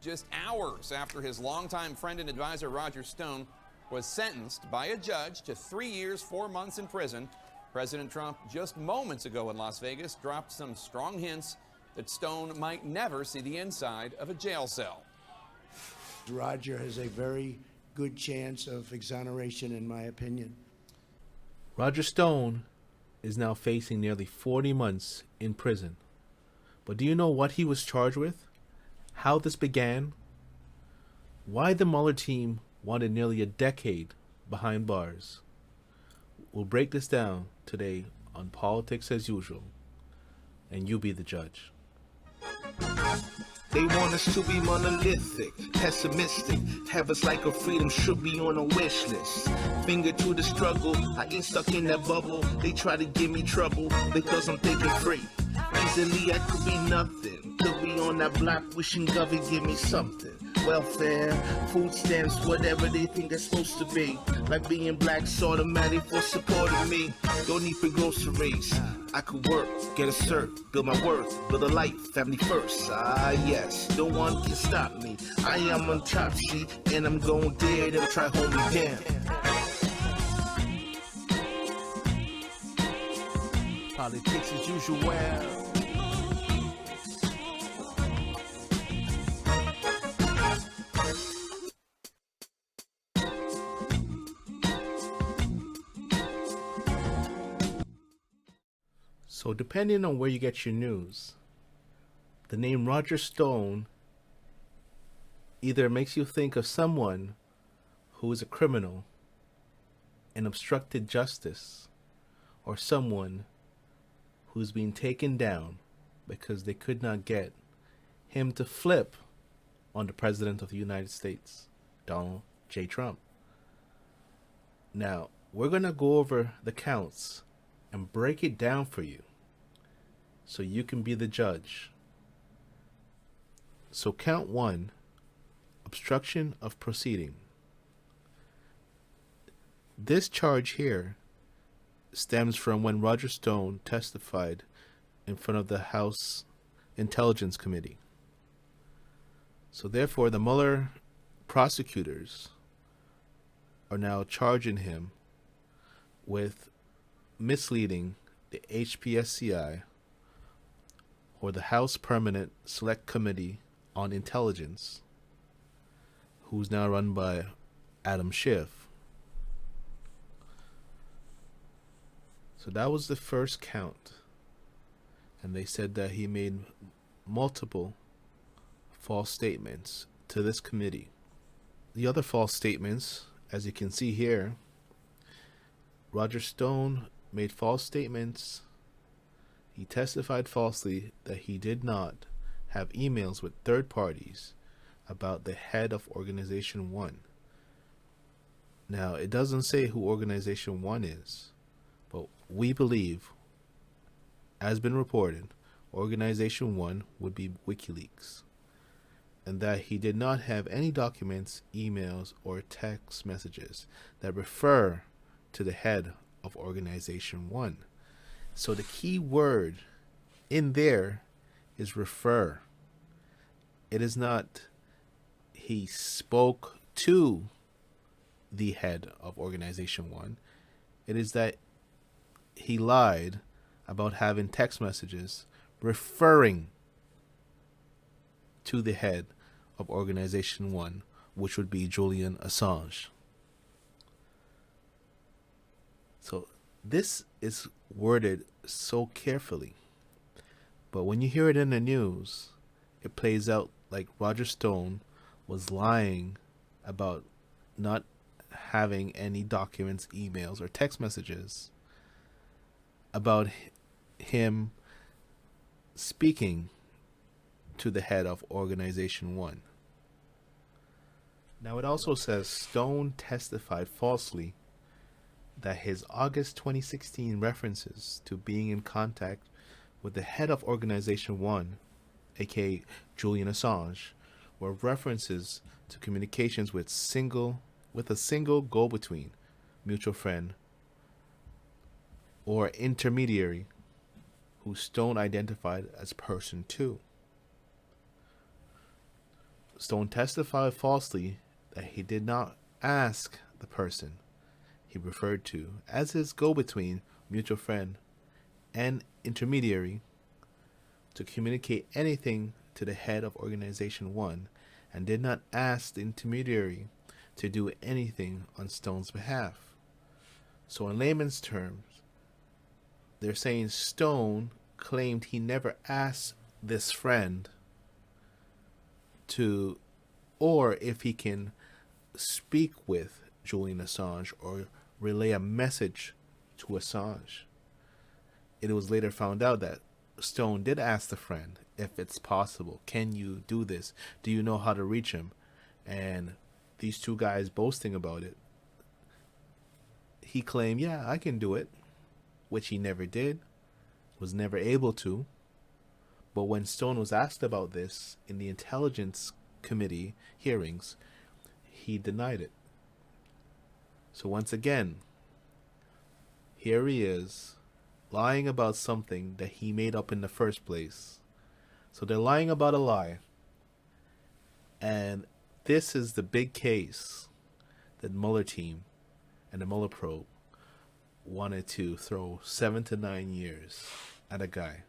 just hours after his longtime friend and advisor Roger Stone was sentenced by a judge to 3 years, 4 months in prison. President Trump, just moments ago in Las Vegas, dropped some strong hints that Stone might never see the inside of a jail cell. Roger has a very good chance of exoneration, in my opinion. Roger Stone is now facing nearly 40 months in prison. But do you know what he was charged with? How this began? Why the Mueller team wanted nearly a decade behind bars? We'll break this down today on Politics as Usual, and you be the judge. They want us to be monolithic, pessimistic, have us like a freedom should be on a wish list. Finger to the struggle, I ain't stuck in that bubble. They try to give me trouble because I'm thinking free. Easily I could be nothing, could be on that block wishing Govy give me something. Welfare, food stamps, whatever they think it's supposed to be. Like being black's automatic for supporting me. Don't need for groceries. I could work, get a cert, build my worth, build a life, family first. Ah yes, no one can stop me. I am on top sheet, and I'm going there, they'll try hold me down. Politics as usual. So depending on where you get your news, the name Roger Stone either makes you think of someone who is a criminal and obstructed justice, or someone who's been taken down because they could not get him to flip on the President of the United States, Donald J. Trump. Now, we're going to go over the counts and break it down for you so you can be the judge. So count 1, obstruction of proceeding. This charge here stems from when Roger Stone testified in front of the House Intelligence Committee. So therefore, the Mueller prosecutors are now charging him with misleading the HPSCI, or the House Permanent Select Committee on Intelligence, who's now run by Adam Schiff. So that was the first count. And they said that he made multiple false statements to this committee. The other false statements, as you can see here, Roger Stone made false statements. He testified falsely that he did not have emails with third parties about the head of Organization 1. Now, it doesn't say who Organization 1 is, but we believe, as been reported, Organization 1 would be WikiLeaks, and that he did not have any documents, emails, or text messages that refer to the head of Organization 1. So the key word in there is refer. It is not he spoke to the head of Organization 1. It is that he lied about having text messages referring to the head of Organization 1, which would be Julian Assange. So this is worded so carefully, but when you hear it in the news, it plays out like Roger Stone was lying about not having any documents, emails, or text messages about him speaking to the head of Organization 1. Now it also says Stone testified falsely that his August 2016 references to being in contact with the head of Organization 1, aka Julian Assange, were references to communications with a single go-between, mutual friend, or intermediary who Stone identified as person 2. Stone testified falsely that he did not ask the person he referred to as his go-between, mutual friend, and intermediary to communicate anything to the head of Organization 1, and did not ask the intermediary to do anything on Stone's behalf. So in layman's terms, they're saying Stone claimed he never asked this friend to, or if he can speak with Julian Assange or relay a message to Assange. It was later found out that Stone did ask the friend if it's possible. Can you do this? Do you know how to reach him? And these two guys boasting about it, he claimed, yeah, I can do it, which he never did, was never able to. But when Stone was asked about this in the Intelligence Committee hearings, he denied it. So once again, here he is, lying about something that he made up in the first place. So they're lying about a lie. And this is the big case that Mueller team and the Mueller probe wanted to throw 7 to 9 years at a guy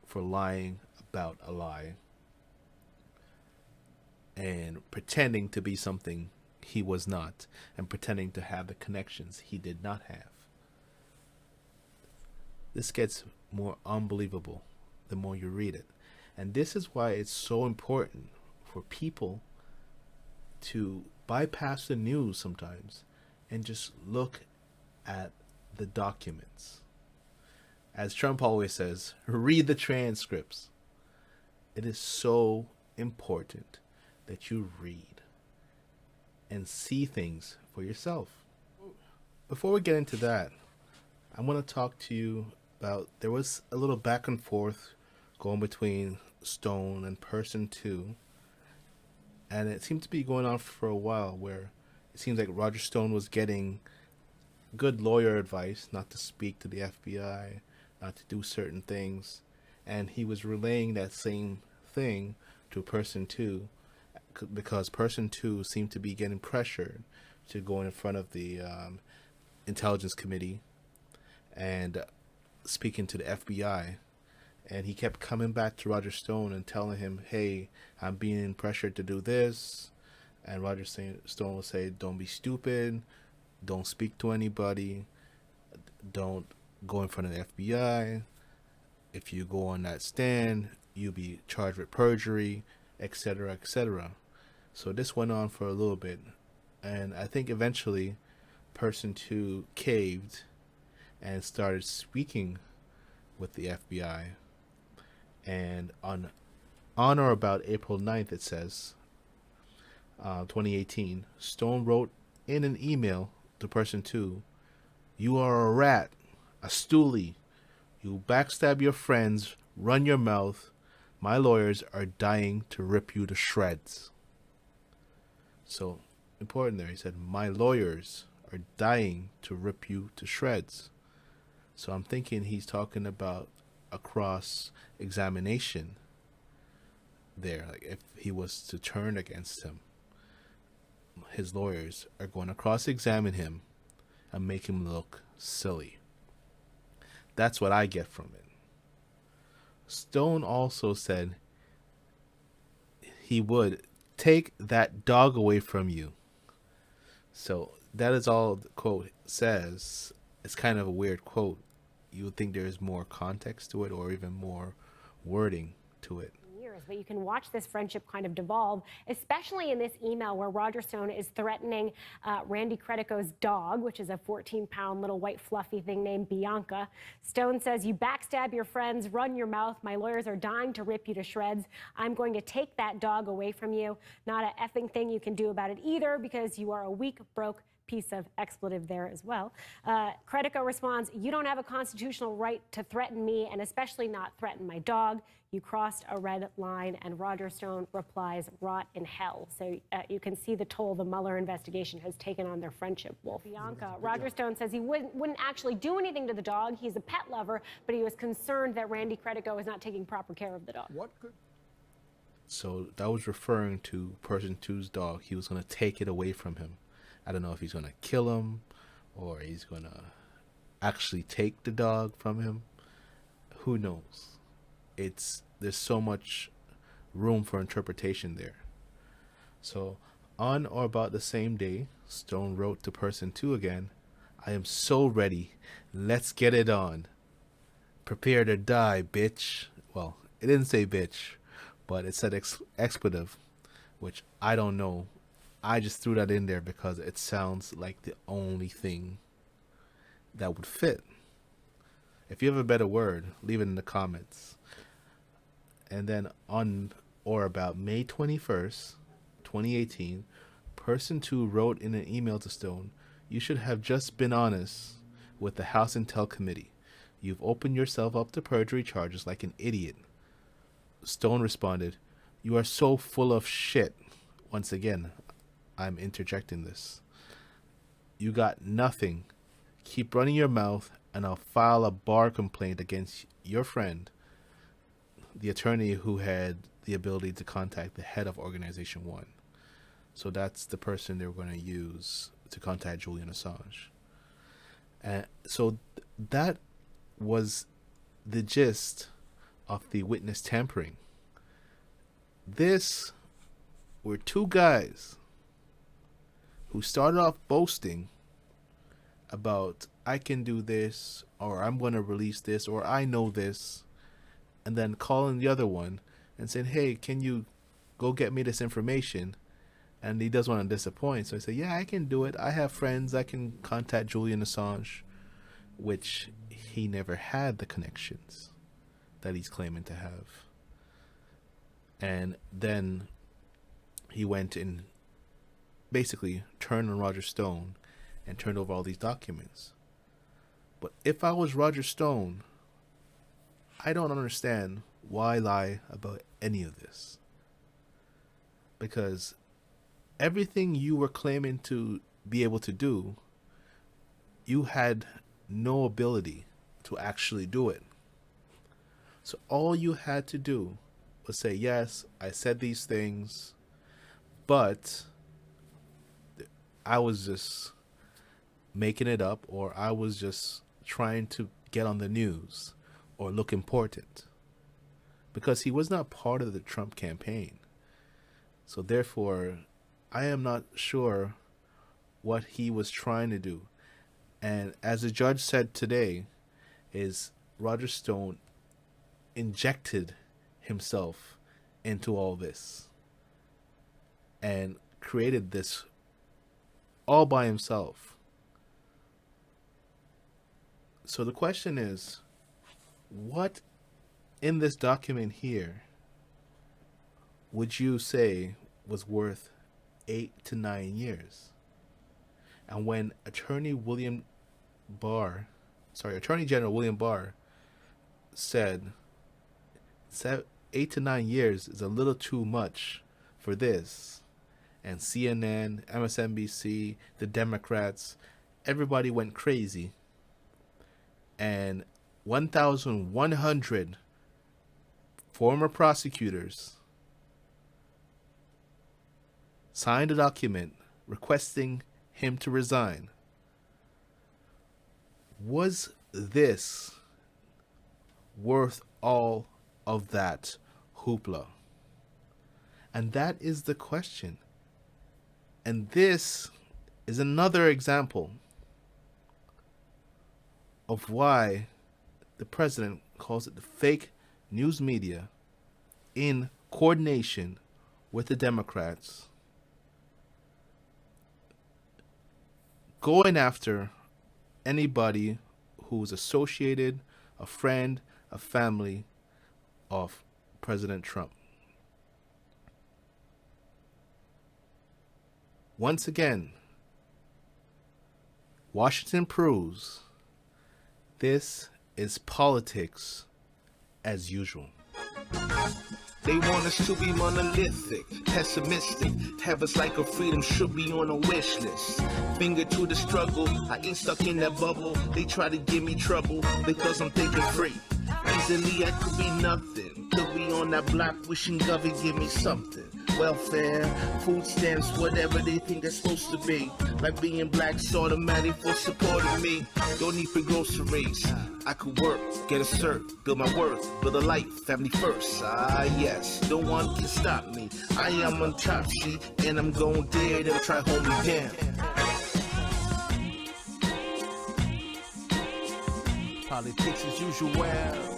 for lying about a lie and pretending to be something he was not, and pretending to have the connections he did not have. This gets more unbelievable the more you read it. And this is why it's so important for people to bypass the news sometimes and just look at the documents. As Trump always says, read the transcripts. It is so important that you read and see things for yourself. Before we get into that, I want to talk to you about, there was a little back and forth going between Stone and Person 2, and it seemed to be going on for a while, where it seems like Roger Stone was getting good lawyer advice not to speak to the FBI, not to do certain things, and he was relaying that same thing to Person 2, because Person 2 seemed to be getting pressured to go in front of the Intelligence Committee and speaking to the FBI. And he kept coming back to Roger Stone and telling him, hey, I'm being pressured to do this. And Roger Stone would say, don't be stupid, don't speak to anybody, don't go in front of the FBI. If you go on that stand, you'll be charged with perjury, etc., etc. So this went on for a little bit, and I think eventually Person 2 caved and started speaking with the FBI. And on or about April 9th, it says, 2018, Stone wrote in an email to Person 2, you are a rat, a stoolie. You backstab your friends, run your mouth. My lawyers are dying to rip you to shreds. So, important there, he said, my lawyers are dying to rip you to shreds. So I'm thinking he's talking about a cross-examination there. Like if he was to turn against him, his lawyers are going to cross-examine him and make him look silly. That's what I get from it. Stone also said he would take that dog away from you. So that is all the quote says. It's kind of a weird quote. You would think there is more context to it, or even more wording to it. But you can watch this friendship kind of devolve, especially in this email where Roger Stone is threatening Randy Credico's dog, which is a 14-pound little white fluffy thing named Bianca. Stone says, you backstab your friends, run your mouth. My lawyers are dying to rip you to shreds. I'm going to take that dog away from you. Not a effing thing you can do about it either, because you are a weak, broke piece of expletive there as well. Credico responds, you don't have a constitutional right to threaten me, and especially not threaten my dog. You crossed a red line. And Roger Stone replies, rot in hell. So you can see the toll the Mueller investigation has taken on their friendship, Wolf. Bianca, Roger Stone says he wouldn't actually do anything to the dog. He's a pet lover, but he was concerned that Randy Credico is not taking proper care of the dog. So that was referring to person two's dog. He was going to take it away from him. I don't know if he's going to kill him or he's going to actually take the dog from him. Who knows? There's so much room for interpretation there. So on or about the same day, Stone wrote to person two again, "I am so ready. Let's get it on. Prepare to die, bitch." Well, it didn't say bitch, but it said expletive, which I don't know. I just threw that in there because it sounds like the only thing that would fit. If you have a better word, leave it in the comments. And then on or about May 21st, 2018, person two wrote in an email to Stone, "You should have just been honest with the House Intel Committee. You've opened yourself up to perjury charges like an idiot." Stone responded, "You are so full of shit." Once again, I'm interjecting this. "You got nothing. Keep running your mouth and I'll file a bar complaint against your friend," the attorney who had the ability to contact the head of Organization 1. So that's the person they were going to use to contact Julian Assange. So that was the gist of the witness tampering. This were two guys who started off boasting about, "I can do this," or "I'm going to release this," or "I know this," and then calling the other one and saying, "Hey, can you go get me this information?" And he doesn't want to disappoint, so he said, "Yeah, I can do it. I have friends. I can contact Julian Assange," which he never had the connections that he's claiming to have. And then he went and basically turned on Roger Stone and turned over all these documents. But if I was Roger Stone, I don't understand why lie about any of this. Because everything you were claiming to be able to do, you had no ability to actually do it. So all you had to do was say, "Yes, I said these things, but I was just making it up, or I was just trying to get on the news or look important," because he was not part of the Trump campaign. So therefore, I am not sure what he was trying to do. And as the judge said today, is Roger Stone injected himself into all this and created this all by himself. So the question is, what in this document here would you say was worth 8 to 9 years? And when Attorney General William Barr said 8 to 9 years is a little too much for this, and CNN, MSNBC, the Democrats, everybody went crazy, and 1,100 former prosecutors signed a document requesting him to resign. Was this worth all of that hoopla? And that is the question. And this is another example of why the president calls it the fake news media in coordination with the Democrats going after anybody who's associated, a friend, a family of President Trump. Once again, Washington proves this is politics as usual. They want us to be monolithic, pessimistic, have us like a freedom should be on a wish list. Finger to the struggle, I ain't stuck in that bubble. They try to give me trouble because I'm thinking free. Easily I could be nothing. Could be on that block wishing Govy give me something. Welfare, food stamps, whatever they think that's supposed to be. Like being black's automatic for supporting me. Don't need for groceries. I could work, get a cert, build my worth, build a life, family first. Ah yes, no one can stop me. I am on top sheet, and I'm going there. They'll try hold me down. Politics as usual.